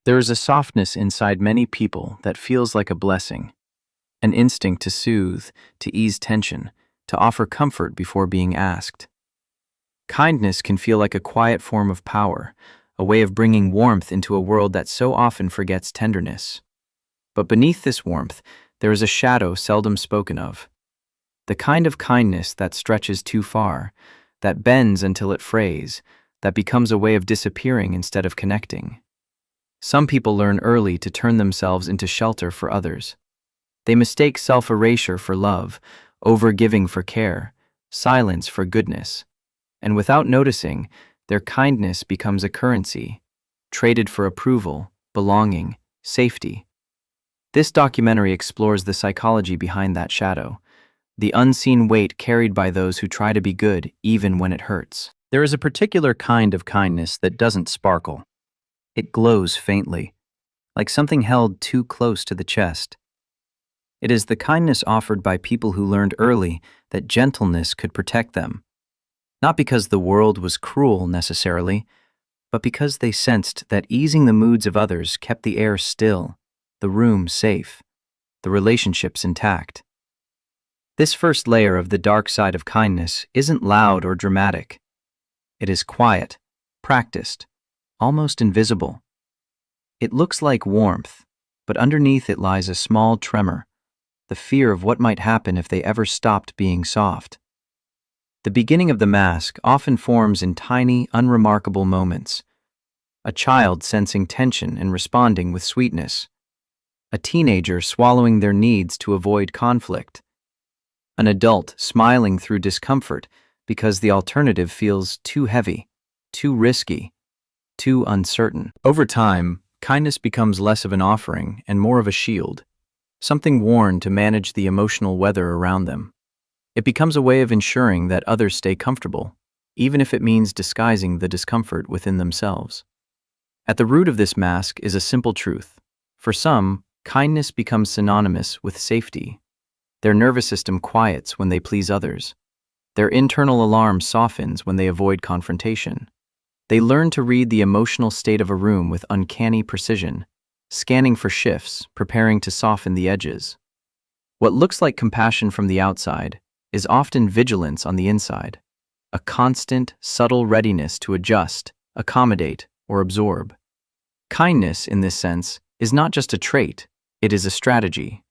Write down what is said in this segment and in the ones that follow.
There is a softness inside many people that feels like a blessing, an instinct to soothe, to ease tension, to offer comfort before being asked. Kindness can feel like a quiet form of power, a way of bringing warmth into a world that so often forgets tenderness. But beneath this warmth, there is a shadow seldom spoken of. The kind of kindness that stretches too far, that bends until it frays, that becomes a way of disappearing instead of connecting. Some people learn early to turn themselves into shelter for others. They mistake self-erasure for love, overgiving for care, silence for goodness. And without noticing, their kindness becomes a currency, traded for approval, belonging, safety. This documentary explores the psychology behind that shadow, the unseen weight carried by those who try to be good even when it hurts. There is a particular kind of kindness that doesn't sparkle. It glows faintly, like something held too close to the chest. It is the kindness offered by people who learned early that gentleness could protect them. Not because the world was cruel necessarily, but because they sensed that easing the moods of others kept the air still, the room safe, the relationships intact. This first layer of the dark side of kindness isn't loud or dramatic. It is quiet, practiced, almost invisible. It looks like warmth, but underneath it lies a small tremor, the fear of what might happen if they ever stopped being soft. The beginning of the mask often forms in tiny, unremarkable moments. A child sensing tension and responding with sweetness. A teenager swallowing their needs to avoid conflict. An adult smiling through discomfort because the alternative feels too heavy, too risky, too uncertain. Over time, kindness becomes less of an offering and more of a shield, something worn to manage the emotional weather around them. It becomes a way of ensuring that others stay comfortable, even if it means disguising the discomfort within themselves. At the root of this mask is a simple truth. For some, kindness becomes synonymous with safety. Their nervous system quiets when they please others. Their internal alarm softens when they avoid confrontation. They learn to read the emotional state of a room with uncanny precision, scanning for shifts, preparing to soften the edges. What looks like compassion from the outside is often vigilance on the inside, a constant, subtle readiness to adjust, accommodate, or absorb. Kindness, in this sense, is not just a trait, it is a strategy.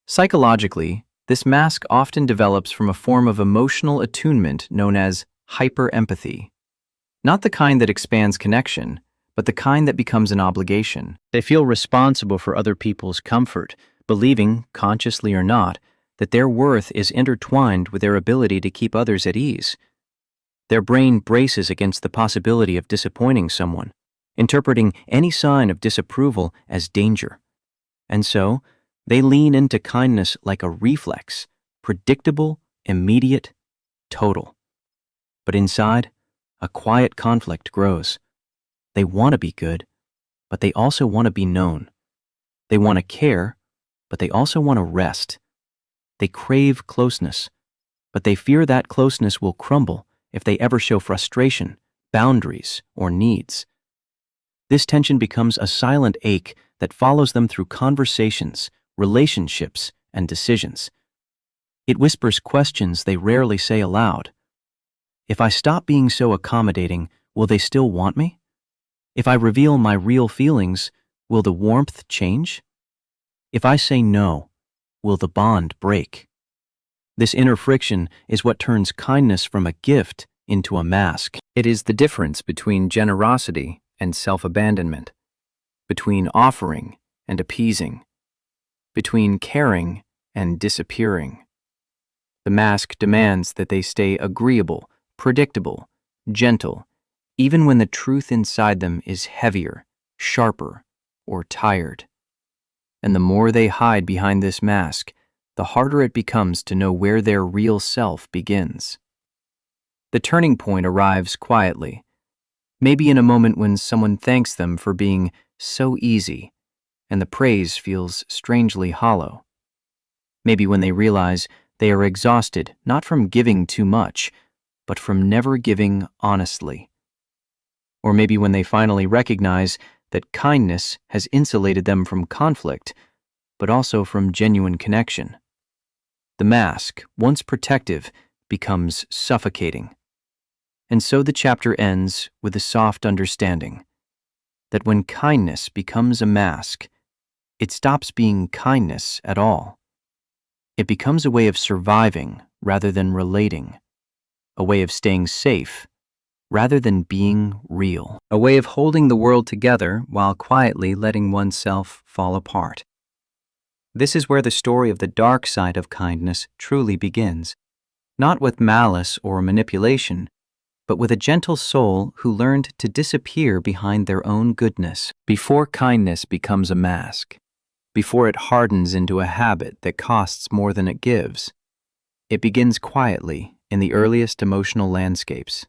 Psychologically, this mask often develops from a form of emotional attunement known as hyperempathy. Not the kind that expands connection, but the kind that becomes an obligation. They feel responsible for other people's comfort, believing, consciously or not, that their worth is intertwined with their ability to keep others at ease. Their brain braces against the possibility of disappointing someone, interpreting any sign of disapproval as danger. And so, they lean into kindness like a reflex, predictable, immediate, total. But inside, a quiet conflict grows. They want to be good, but they also want to be known. They want to care, but they also want to rest. They crave closeness, but they fear that closeness will crumble if they ever show frustration, boundaries, or needs. This tension becomes a silent ache that follows them through conversations, relationships, and decisions. It whispers questions they rarely say aloud. If I stop being so accommodating, will they still want me? If I reveal my real feelings, will the warmth change? If I say no, will the bond break? This inner friction is what turns kindness from a gift into a mask. It is the difference between generosity and self-abandonment, between offering and appeasing, between caring and disappearing. The mask demands that they stay agreeable, predictable, gentle, even when the truth inside them is heavier, sharper, or tired. And the more they hide behind this mask, the harder it becomes to know where their real self begins. The turning point arrives quietly, maybe in a moment when someone thanks them for being so easy, and the praise feels strangely hollow. Maybe when they realize they are exhausted not from giving too much, but from never giving honestly. Or maybe when they finally recognize that kindness has insulated them from conflict, but also from genuine connection. The mask, once protective, becomes suffocating. And so the chapter ends with a soft understanding that when kindness becomes a mask, it stops being kindness at all. It becomes a way of surviving rather than relating, a way of staying safe rather than being real, a way of holding the world together while quietly letting oneself fall apart. This is where the story of the dark side of kindness truly begins, not with malice or manipulation, but with a gentle soul who learned to disappear behind their own goodness. Before kindness becomes a mask, before it hardens into a habit that costs more than it gives, it begins quietly in the earliest emotional landscapes.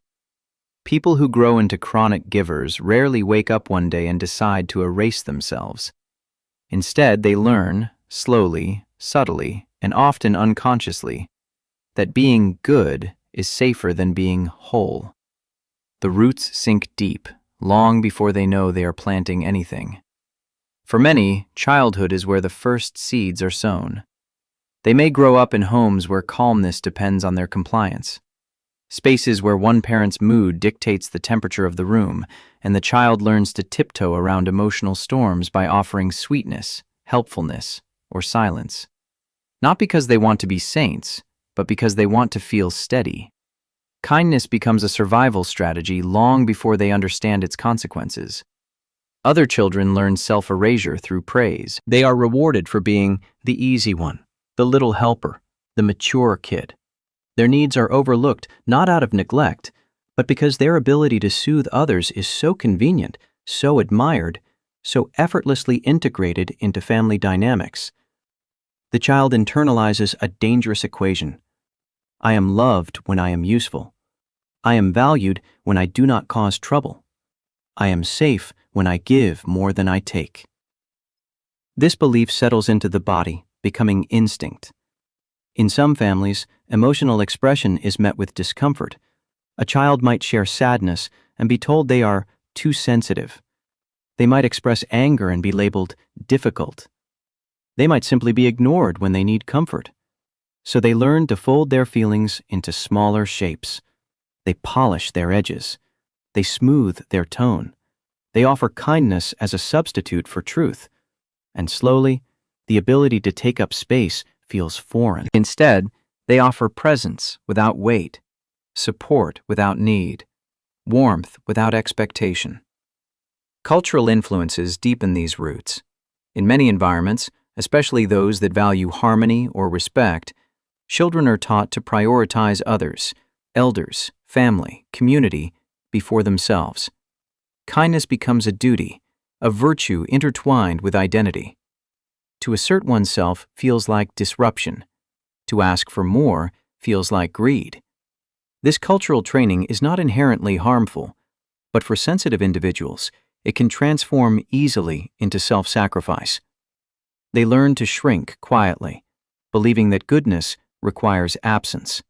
People who grow into chronic givers rarely wake up one day and decide to erase themselves. Instead, they learn, slowly, subtly, and often unconsciously, that being good is safer than being whole. The roots sink deep, long before they know they are planting anything. For many, childhood is where the first seeds are sown. They may grow up in homes where calmness depends on their compliance, spaces where one parent's mood dictates the temperature of the room, and the child learns to tiptoe around emotional storms by offering sweetness, helpfulness, or silence. Not because they want to be saints, but because they want to feel steady. Kindness becomes a survival strategy long before they understand its consequences. Other children learn self-erasure through praise. They are rewarded for being the easy one, the little helper, the mature kid. Their needs are overlooked not out of neglect, but because their ability to soothe others is so convenient, so admired, so effortlessly integrated into family dynamics. The child internalizes a dangerous equation. I am loved when I am useful. I am valued when I do not cause trouble. I am safe when I give more than I take. This belief settles into the body, becoming instinct. In some families, emotional expression is met with discomfort. A child might share sadness and be told they are too sensitive. They might express anger and be labeled difficult. They might simply be ignored when they need comfort. So they learn to fold their feelings into smaller shapes. They polish their edges. They smooth their tone. They offer kindness as a substitute for truth. And slowly, the ability to take up space feels foreign. Instead, they offer presence without weight, support without need, warmth without expectation. Cultural influences deepen these roots. In many environments, especially those that value harmony or respect, children are taught to prioritize others, elders, family, community, before themselves. Kindness becomes a duty, a virtue intertwined with identity. To assert oneself feels like disruption. To ask for more feels like greed. This cultural training is not inherently harmful, but for sensitive individuals, it can transform easily into self-sacrifice. They learn to shrink quietly, believing that goodness requires absence.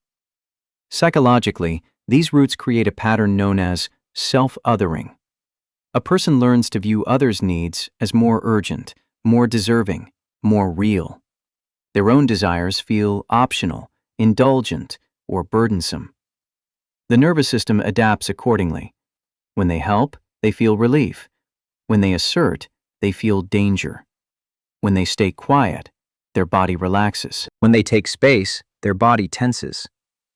Psychologically, these roots create a pattern known as self-othering. A person learns to view others' needs as more urgent, more deserving, more real. Their own desires feel optional, indulgent, or burdensome. The nervous system adapts accordingly. When they help, they feel relief. When they assert, they feel danger. When they stay quiet, their body relaxes. When they take space, their body tenses.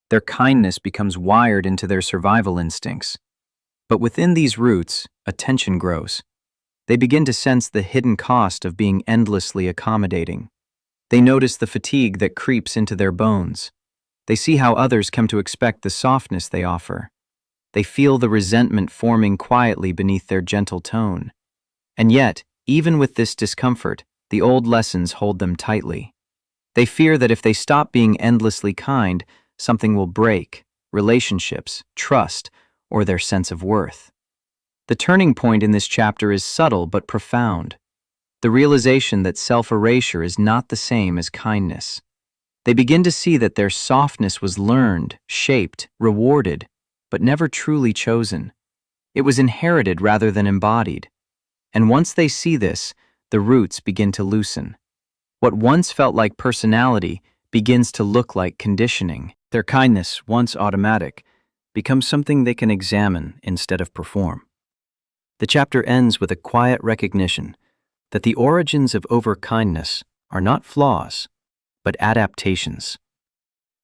Their kindness becomes wired into their survival instincts. But within these roots, a tension grows. They begin to sense the hidden cost of being endlessly accommodating. They notice the fatigue that creeps into their bones. They see how others come to expect the softness they offer. They feel the resentment forming quietly beneath their gentle tone. And yet, even with this discomfort, the old lessons hold them tightly. They fear that if they stop being endlessly kind, something will break: relationships, trust, or their sense of worth. The turning point in this chapter is subtle but profound. The realization that self-erasure is not the same as kindness. They begin to see that their softness was learned, shaped, rewarded, but never truly chosen. It was inherited rather than embodied. And once they see this, the roots begin to loosen. What once felt like personality begins to look like conditioning. Their kindness, once automatic, becomes something they can examine instead of perform. The chapter ends with a quiet recognition that the origins of overkindness are not flaws, but adaptations.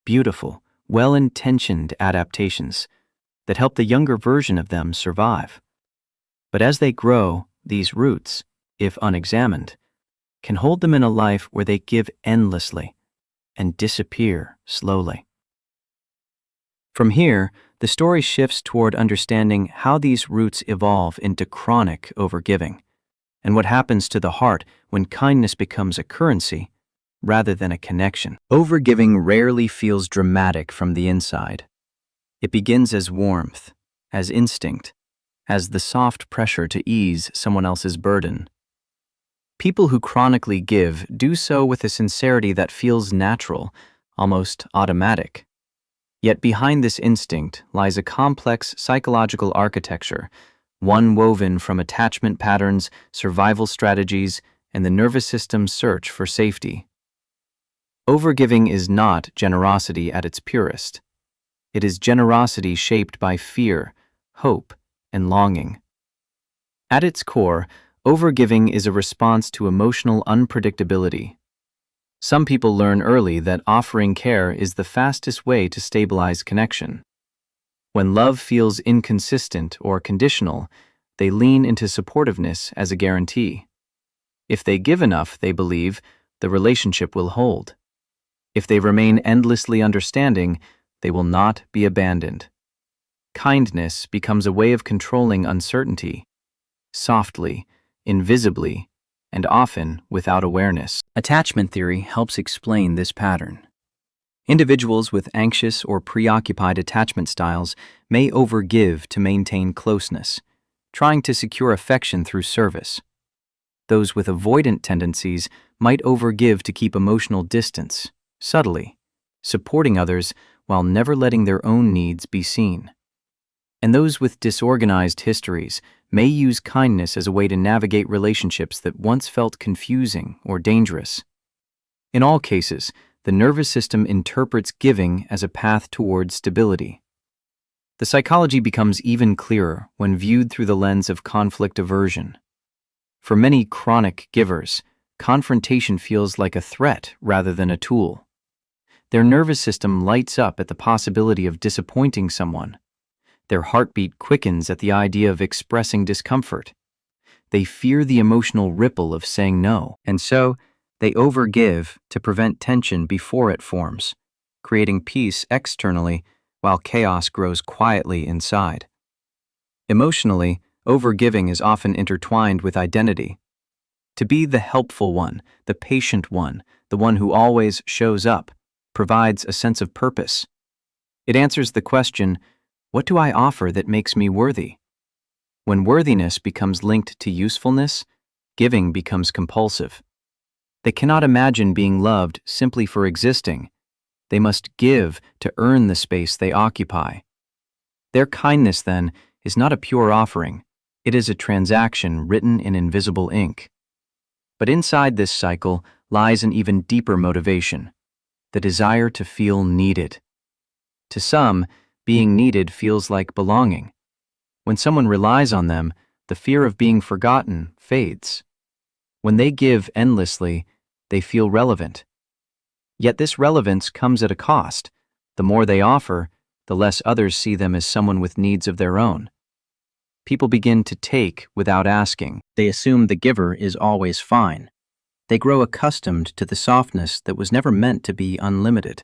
Beautiful, well-intentioned adaptations that help the younger version of them survive. But as they grow, these roots, if unexamined, can hold them in a life where they give endlessly and disappear slowly. From here, the story shifts toward understanding how these roots evolve into chronic overgiving, and what happens to the heart when kindness becomes a currency rather than a connection. Overgiving rarely feels dramatic from the inside. It begins as warmth, as instinct, as the soft pressure to ease someone else's burden. People who chronically give do so with a sincerity that feels natural, almost automatic. Yet behind this instinct lies a complex psychological architecture, one woven from attachment patterns, survival strategies, and the nervous system's search for safety. Overgiving is not generosity at its purest. It is generosity shaped by fear, hope, and longing. At its core, overgiving is a response to emotional unpredictability. Some people learn early that offering care is the fastest way to stabilize connection. When love feels inconsistent or conditional, they lean into supportiveness as a guarantee. If they give enough, they believe, the relationship will hold. If they remain endlessly understanding, they will not be abandoned. Kindness becomes a way of controlling uncertainty, softly, invisibly, and often without awareness. Attachment theory helps explain this pattern. Individuals with anxious or preoccupied attachment styles may overgive to maintain closeness, trying to secure affection through service. Those with avoidant tendencies might overgive to keep emotional distance, subtly, supporting others while never letting their own needs be seen. And those with disorganized histories may use kindness as a way to navigate relationships that once felt confusing or dangerous. In all cases, the nervous system interprets giving as a path towards stability. The psychology becomes even clearer when viewed through the lens of conflict aversion. For many chronic givers, confrontation feels like a threat rather than a tool. Their nervous system lights up at the possibility of disappointing someone. Their heartbeat quickens at the idea of expressing discomfort. They fear the emotional ripple of saying no, and so they overgive to prevent tension before it forms, creating peace externally while chaos grows quietly inside. Emotionally, overgiving is often intertwined with identity. To be the helpful one, the patient one, the one who always shows up, provides a sense of purpose. It answers the question, what do I offer that makes me worthy? When worthiness becomes linked to usefulness, giving becomes compulsive. They cannot imagine being loved simply for existing. They must give to earn the space they occupy. Their kindness, then, is not a pure offering. It is a transaction written in invisible ink. But inside this cycle lies an even deeper motivation, the desire to feel needed. To some, being needed feels like belonging. When someone relies on them, the fear of being forgotten fades. When they give endlessly, they feel relevant. Yet this relevance comes at a cost. The more they offer, the less others see them as someone with needs of their own. People begin to take without asking. They assume the giver is always fine. They grow accustomed to the softness that was never meant to be unlimited.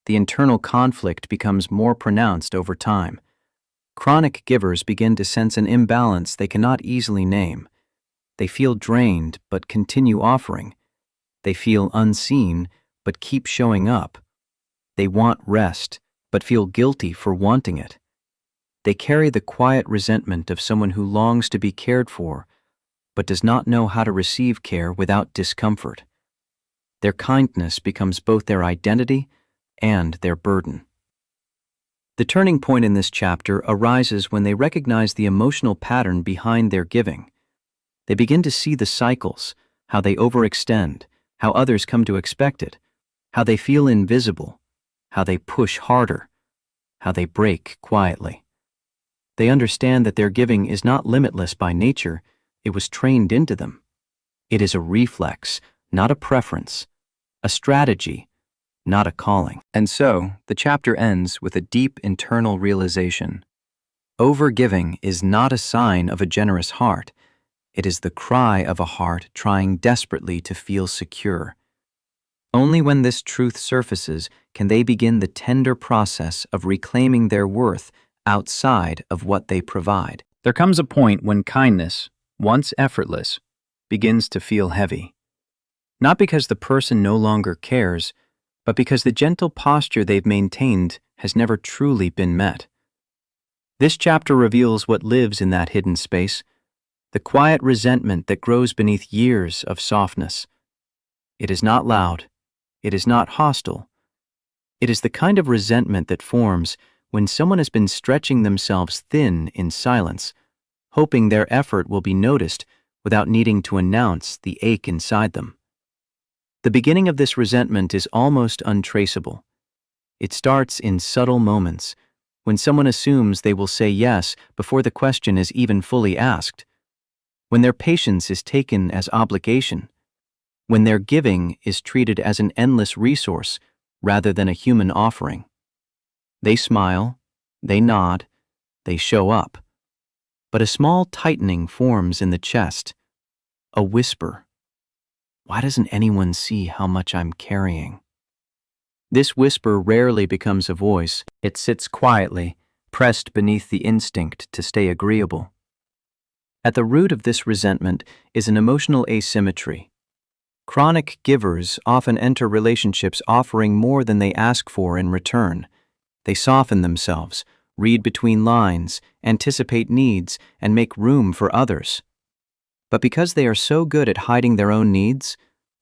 The internal conflict becomes more pronounced over time. Chronic givers begin to sense an imbalance they cannot easily name. They feel drained but continue offering. They feel unseen but keep showing up. They want rest but feel guilty for wanting it. They carry the quiet resentment of someone who longs to be cared for but does not know how to receive care without discomfort. Their kindness becomes both their identity and their burden. The turning point in this chapter arises when they recognize the emotional pattern behind their giving. They begin to see the cycles, how they overextend, how others come to expect it, how they feel invisible, how they push harder, how they break quietly. They understand that their giving is not limitless by nature, it was trained into them. It is a reflex, not a preference, a strategy, not a calling. And so, the chapter ends with a deep internal realization. Overgiving is not a sign of a generous heart. It is the cry of a heart trying desperately to feel secure. Only when this truth surfaces can they begin the tender process of reclaiming their worth outside of what they provide. There comes a point when kindness, once effortless, begins to feel heavy. Not because the person no longer cares, but because the gentle posture they've maintained has never truly been met. This chapter reveals what lives in that hidden space, the quiet resentment that grows beneath years of softness. It is not loud. It is not hostile. It is the kind of resentment that forms when someone has been stretching themselves thin in silence, hoping their effort will be noticed without needing to announce the ache inside them. The beginning of this resentment is almost untraceable. It starts in subtle moments, when someone assumes they will say yes before the question is even fully asked, when their patience is taken as obligation, when their giving is treated as an endless resource rather than a human offering. They smile, they nod, they show up. But a small tightening forms in the chest, a whisper. Why doesn't anyone see how much I'm carrying? This whisper rarely becomes a voice. It sits quietly, pressed beneath the instinct to stay agreeable. At the root of this resentment is an emotional asymmetry. Chronic givers often enter relationships offering more than they ask for in return. They soften themselves, read between lines, anticipate needs, and make room for others. But because they are so good at hiding their own needs,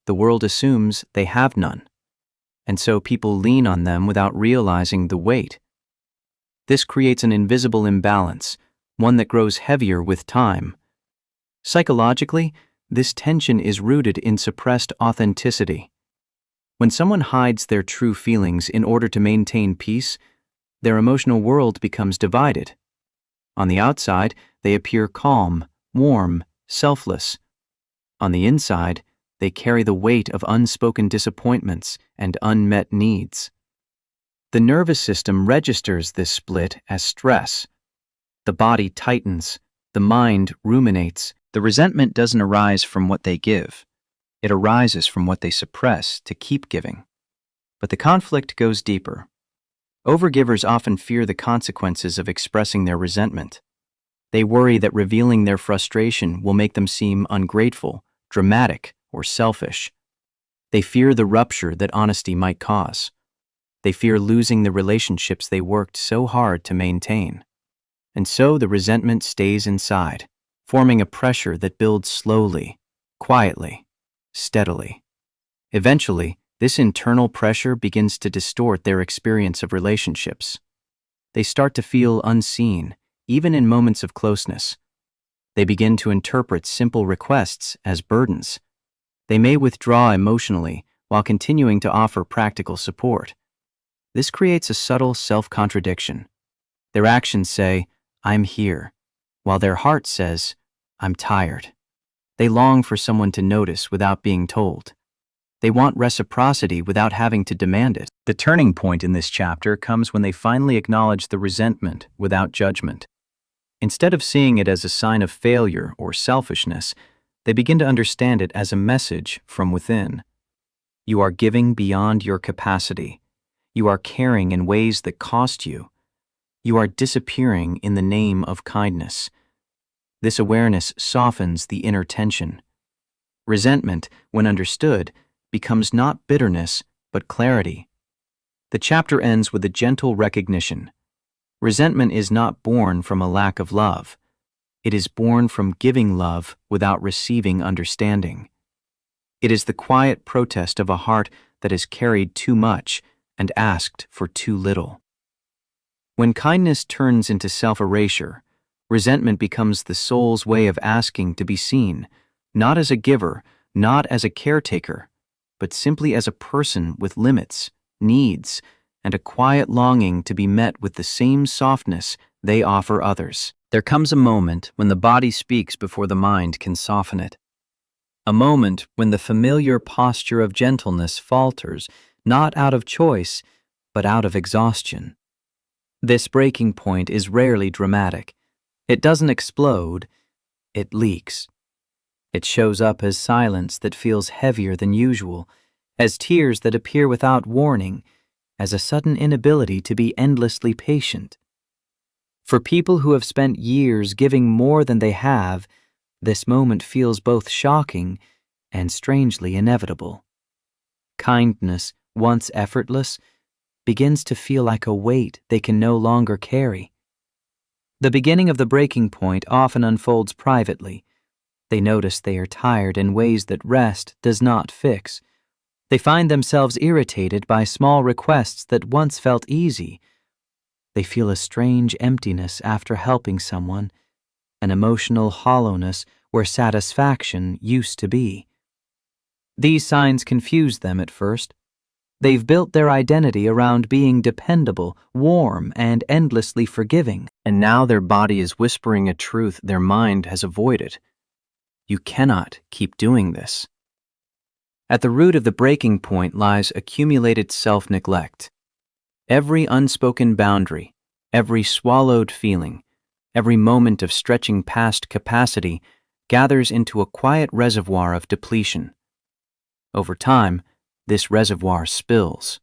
the world assumes they have none. And so people lean on them without realizing the weight. This creates an invisible imbalance, one that grows heavier with time. Psychologically, this tension is rooted in suppressed authenticity. When someone hides their true feelings in order to maintain peace, their emotional world becomes divided. On the outside, they appear calm, warm, selfless. On the inside, they carry the weight of unspoken disappointments and unmet needs. The nervous system registers this split as stress. The body tightens, the mind ruminates. The resentment doesn't arise from what they give. It arises from what they suppress to keep giving. But the conflict goes deeper. Overgivers often fear the consequences of expressing their resentment. They worry that revealing their frustration will make them seem ungrateful, dramatic, or selfish. They fear the rupture that honesty might cause. They fear losing the relationships they worked so hard to maintain. And so the resentment stays inside, forming a pressure that builds slowly, quietly, steadily. Eventually, this internal pressure begins to distort their experience of relationships. They start to feel unseen, even in moments of closeness. They begin to interpret simple requests as burdens. They may withdraw emotionally while continuing to offer practical support. This creates a subtle self-contradiction. Their actions say, "I'm here," while their heart says, "I'm tired." They long for someone to notice without being told. They want reciprocity without having to demand it. The turning point in this chapter comes when they finally acknowledge the resentment without judgment. Instead of seeing it as a sign of failure or selfishness, they begin to understand it as a message from within. You are giving beyond your capacity. You are caring in ways that cost you. You are disappearing in the name of kindness. This awareness softens the inner tension. Resentment, when understood, becomes not bitterness, but clarity. The chapter ends with a gentle recognition. Resentment is not born from a lack of love. It is born from giving love without receiving understanding. It is the quiet protest of a heart that has carried too much and asked for too little. When kindness turns into self-erasure, Resentment becomes the soul's way of asking to be seen, not as a giver, not as a caretaker, but simply as a person with limits, needs, and a quiet longing to be met with the same softness they offer others. There comes a moment when the body speaks before the mind can soften it. A moment when the familiar posture of gentleness falters, not out of choice, but out of exhaustion. This breaking point is rarely dramatic. It doesn't explode, it leaks. It shows up as silence that feels heavier than usual, as tears that appear without warning, as a sudden inability to be endlessly patient. For people who have spent years giving more than they have, this moment feels both shocking and strangely inevitable. Kindness, once effortless, begins to feel like a weight they can no longer carry. The beginning of the breaking point often unfolds privately. They notice they are tired in ways that rest does not fix. They find themselves irritated by small requests that once felt easy. They feel a strange emptiness after helping someone, an emotional hollowness where satisfaction used to be. These signs confuse them at first. They've built their identity around being dependable, warm, and endlessly forgiving, and now their body is whispering a truth their mind has avoided. You cannot keep doing this. At the root of the breaking point lies accumulated self-neglect. Every unspoken boundary, every swallowed feeling, every moment of stretching past capacity gathers into a quiet reservoir of depletion. Over time, this reservoir spills.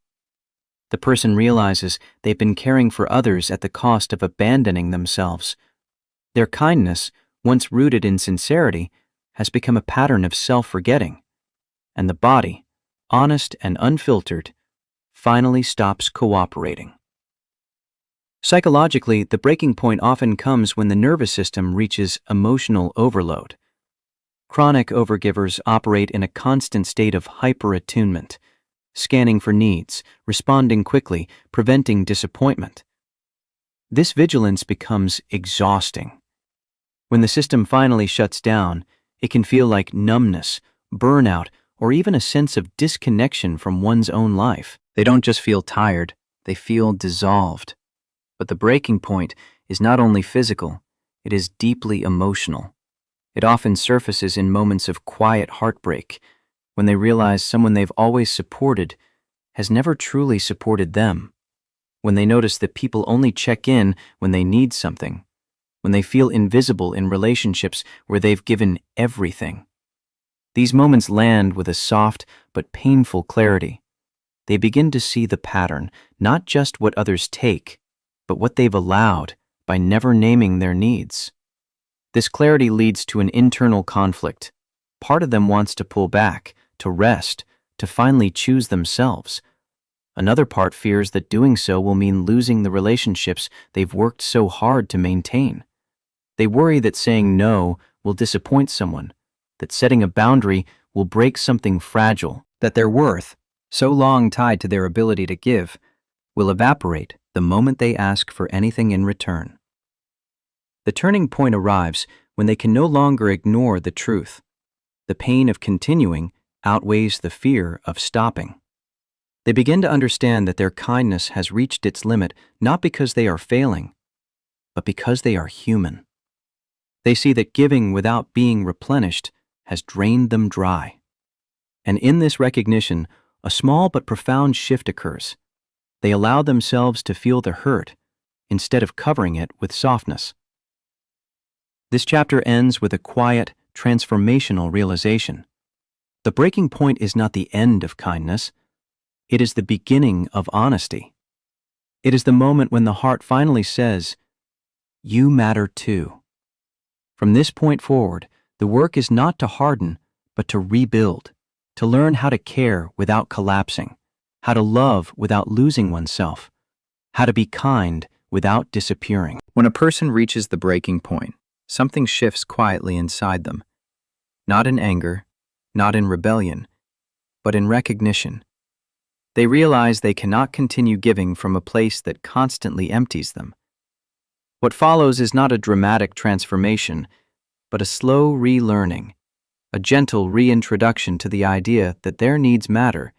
The person realizes they've been caring for others at the cost of abandoning themselves. Their kindness, once rooted in sincerity, has become a pattern of self-forgetting, and the body, honest and unfiltered, finally stops cooperating. Psychologically, the breaking point often comes when the nervous system reaches emotional overload. Chronic overgivers operate in a constant state of hyper-attunement, scanning for needs, responding quickly, preventing disappointment. This vigilance becomes exhausting. When the system finally shuts down, it can feel like numbness, burnout, or even a sense of disconnection from one's own life. They don't just feel tired, they feel dissolved. But the breaking point is not only physical, it is deeply emotional. It often surfaces in moments of quiet heartbreak, when they realize someone they've always supported has never truly supported them, when they notice that people only check in when they need something, when they feel invisible in relationships where they've given everything. These moments land with a soft but painful clarity. They begin to see the pattern, not just what others take, but what they've allowed by never naming their needs. This clarity leads to an internal conflict. Part of them wants to pull back, to rest, to finally choose themselves. Another part fears that doing so will mean losing the relationships they've worked so hard to maintain. They worry that saying no will disappoint someone, that setting a boundary will break something fragile, that their worth, so long tied to their ability to give, will evaporate the moment they ask for anything in return. The turning point arrives when they can no longer ignore the truth. The pain of continuing outweighs the fear of stopping. They begin to understand that their kindness has reached its limit not because they are failing, but because they are human. They see that giving without being replenished has drained them dry. And in this recognition, a small but profound shift occurs. They allow themselves to feel the hurt instead of covering it with softness. This chapter ends with a quiet, transformational realization. The breaking point is not the end of kindness. It is the beginning of honesty. It is the moment when the heart finally says, "You matter too." From this point forward, the work is not to harden, but to rebuild, to learn how to care without collapsing, how to love without losing oneself, how to be kind without disappearing. When a person reaches the breaking point, something shifts quietly inside them, not in anger, not in rebellion, but in recognition. They realize they cannot continue giving from a place that constantly empties them. What follows is not a dramatic transformation, but a slow relearning, a gentle reintroduction to the idea that their needs matter,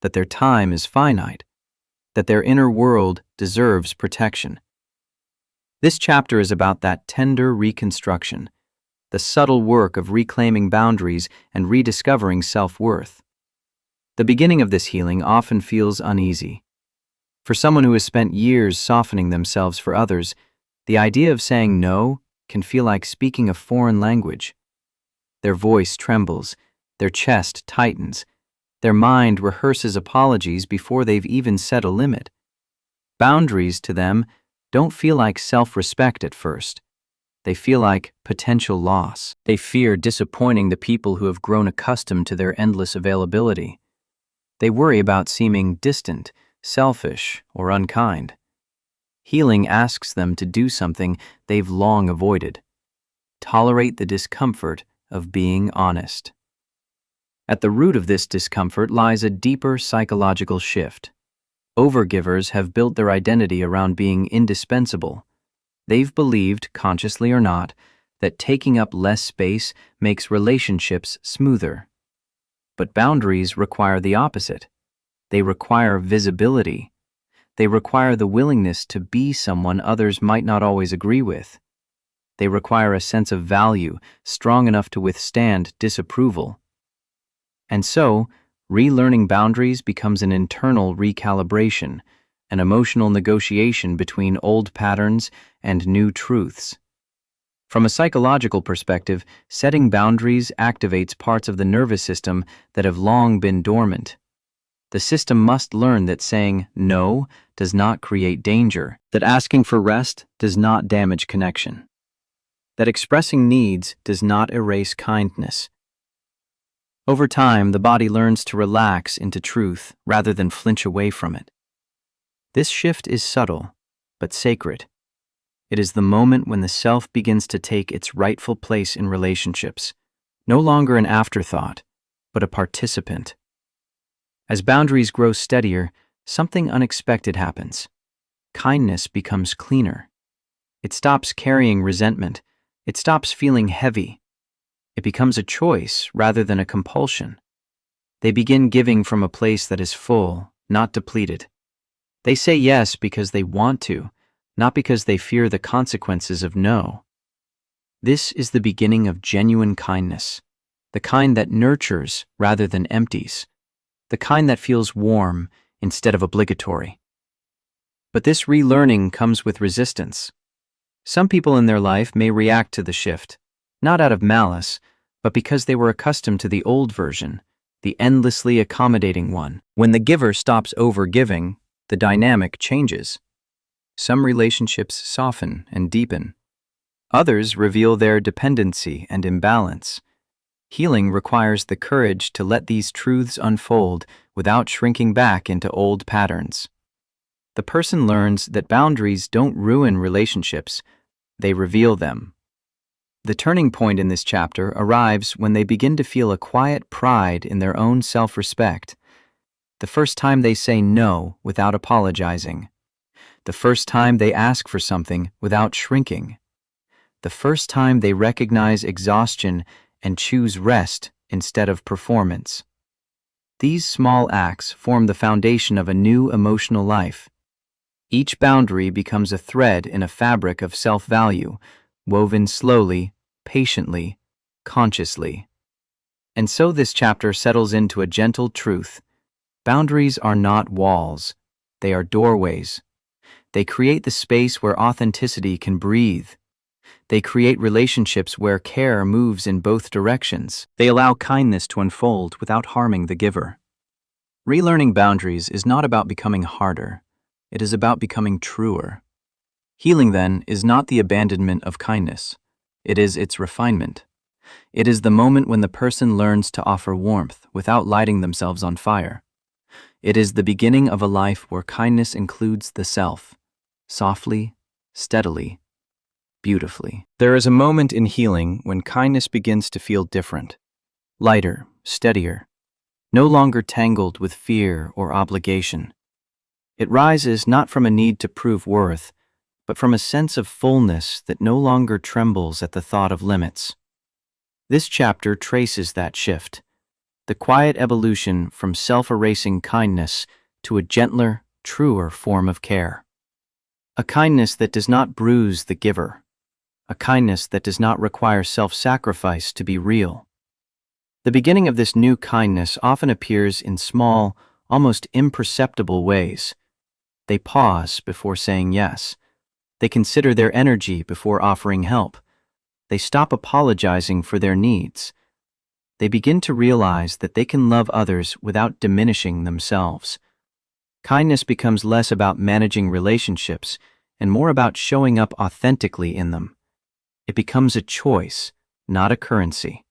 that their time is finite, that their inner world deserves protection. This chapter is about that tender reconstruction, the subtle work of reclaiming boundaries and rediscovering self-worth. The beginning of this healing often feels uneasy. For someone who has spent years softening themselves for others, the idea of saying no can feel like speaking a foreign language. Their voice trembles, their chest tightens, their mind rehearses apologies before they've even set a limit. Boundaries to them don't feel like self-respect at first. They feel like potential loss. They fear disappointing the people who have grown accustomed to their endless availability. They worry about seeming distant, selfish, or unkind. Healing asks them to do something they've long avoided. Tolerate the discomfort of being honest. At the root of this discomfort lies a deeper psychological shift. Overgivers have built their identity around being indispensable. They've believed, consciously or not, that taking up less space makes relationships smoother. But boundaries require the opposite. They require visibility. They require the willingness to be someone others might not always agree with. They require a sense of value strong enough to withstand disapproval. And so, relearning boundaries becomes an internal recalibration, an emotional negotiation between old patterns and new truths. From a psychological perspective, setting boundaries activates parts of the nervous system that have long been dormant. The system must learn that saying no does not create danger, that asking for rest does not damage connection, that expressing needs does not erase kindness. Over time, the body learns to relax into truth rather than flinch away from it. This shift is subtle, but sacred. It is the moment when the self begins to take its rightful place in relationships, no longer an afterthought, but a participant. As boundaries grow steadier, something unexpected happens. Kindness becomes cleaner. It stops carrying resentment. It stops feeling heavy. It becomes a choice rather than a compulsion. They begin giving from a place that is full, not depleted. They say yes because they want to, not because they fear the consequences of no. This is the beginning of genuine kindness, the kind that nurtures rather than empties, the kind that feels warm instead of obligatory. But this relearning comes with resistance. Some people in their life may react to the shift, not out of malice, but because they were accustomed to the old version, the endlessly accommodating one. When the giver stops overgiving, the dynamic changes. Some relationships soften and deepen. Others reveal their dependency and imbalance. Healing requires the courage to let these truths unfold without shrinking back into old patterns. The person learns that boundaries don't ruin relationships, they reveal them. The turning point in this chapter arrives when they begin to feel a quiet pride in their own self-respect. The first time they say no without apologizing. The first time they ask for something without shrinking. The first time they recognize exhaustion and choose rest instead of performance. These small acts form the foundation of a new emotional life. Each boundary becomes a thread in a fabric of self-value, woven slowly, patiently, consciously. And so this chapter settles into a gentle truth. Boundaries are not walls, they are doorways. They create the space where authenticity can breathe. They create relationships where care moves in both directions. They allow kindness to unfold without harming the giver. Relearning boundaries is not about becoming harder. It is about becoming truer. Healing, then, is not the abandonment of kindness. It is its refinement. It is the moment when the person learns to offer warmth without lighting themselves on fire. It is the beginning of a life where kindness includes the self, softly, steadily, beautifully. There is a moment in healing when kindness begins to feel different, lighter, steadier, no longer tangled with fear or obligation. It rises not from a need to prove worth, but from a sense of fullness that no longer trembles at the thought of limits. This chapter traces that shift, the quiet evolution from self-erasing kindness to a gentler, truer form of care. A kindness that does not bruise the giver, a kindness that does not require self-sacrifice to be real. The beginning of this new kindness often appears in small, almost imperceptible ways. They pause before saying yes. They consider their energy before offering help. They stop apologizing for their needs. They begin to realize that they can love others without diminishing themselves. Kindness becomes less about managing relationships and more about showing up authentically in them. It becomes a choice, not a currency.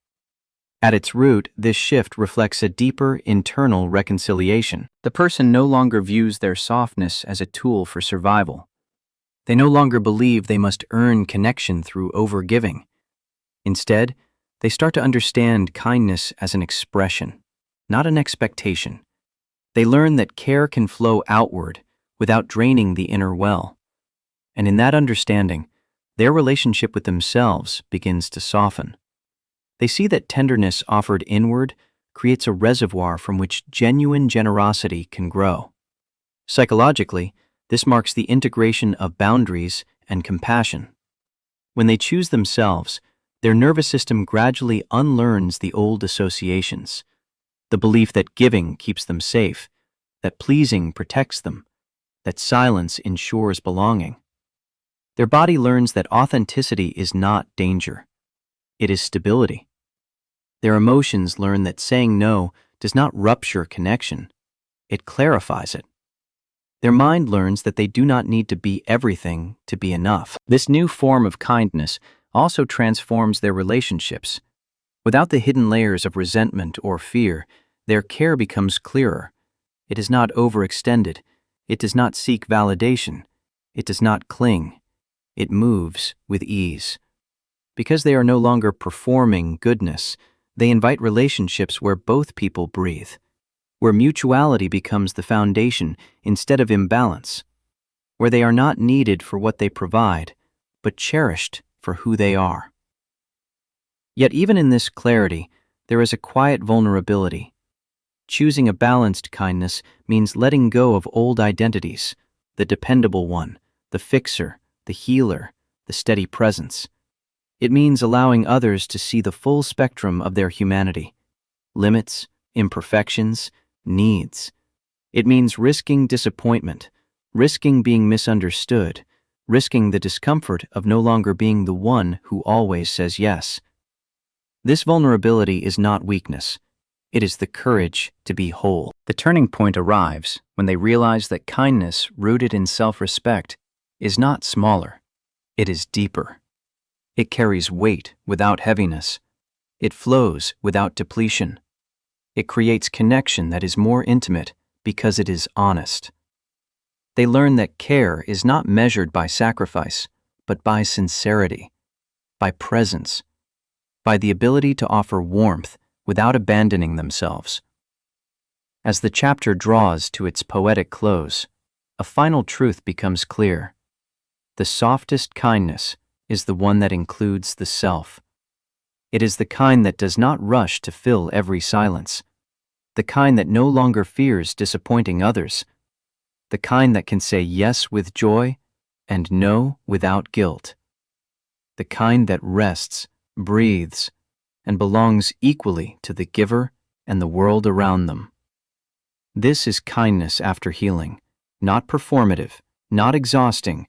At its root, this shift reflects a deeper internal reconciliation. The person no longer views their softness as a tool for survival. They no longer believe they must earn connection through overgiving. Instead, they start to understand kindness as an expression, not an expectation. They learn that care can flow outward without draining the inner well. And in that understanding, their relationship with themselves begins to soften. They see that tenderness offered inward creates a reservoir from which genuine generosity can grow. Psychologically, this marks the integration of boundaries and compassion. When they choose themselves, their nervous system gradually unlearns the old associations, the belief that giving keeps them safe, that pleasing protects them, that silence ensures belonging. Their body learns that authenticity is not danger. It is stability. Their emotions learn that saying no does not rupture connection. It clarifies it. Their mind learns that they do not need to be everything to be enough. This new form of kindness also transforms their relationships. Without the hidden layers of resentment or fear, their care becomes clearer. It is not overextended. It does not seek validation. It does not cling. It moves with ease. Because they are no longer performing goodness, they invite relationships where both people breathe, where mutuality becomes the foundation instead of imbalance, where they are not needed for what they provide, but cherished for who they are. Yet even in this clarity, there is a quiet vulnerability. Choosing a balanced kindness means letting go of old identities, the dependable one, the fixer, the healer, the steady presence. It means allowing others to see the full spectrum of their humanity, limits, imperfections, needs. It means risking disappointment, risking being misunderstood, risking the discomfort of no longer being the one who always says yes. This vulnerability is not weakness. It is the courage to be whole. The turning point arrives when they realize that kindness rooted in self-respect is not smaller. It is deeper. It carries weight without heaviness. It flows without depletion. It creates connection that is more intimate because it is honest. They learn that care is not measured by sacrifice, but by sincerity, by presence, by the ability to offer warmth without abandoning themselves. As the chapter draws to its poetic close, a final truth becomes clear. The softest kindness is the one that includes the self. It is the kind that does not rush to fill every silence, the kind that no longer fears disappointing others, the kind that can say yes with joy and no without guilt, the kind that rests, breathes, and belongs equally to the giver and the world around them. This is kindness after healing, not performative, not exhausting,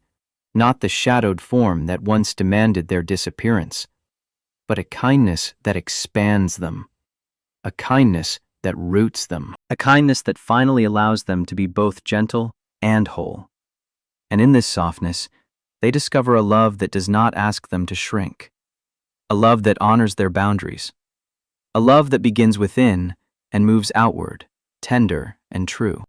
not the shadowed form that once demanded their disappearance, but a kindness that expands them, a kindness that roots them, a kindness that finally allows them to be both gentle and whole. And in this softness, they discover a love that does not ask them to shrink, a love that honors their boundaries, a love that begins within and moves outward, tender and true.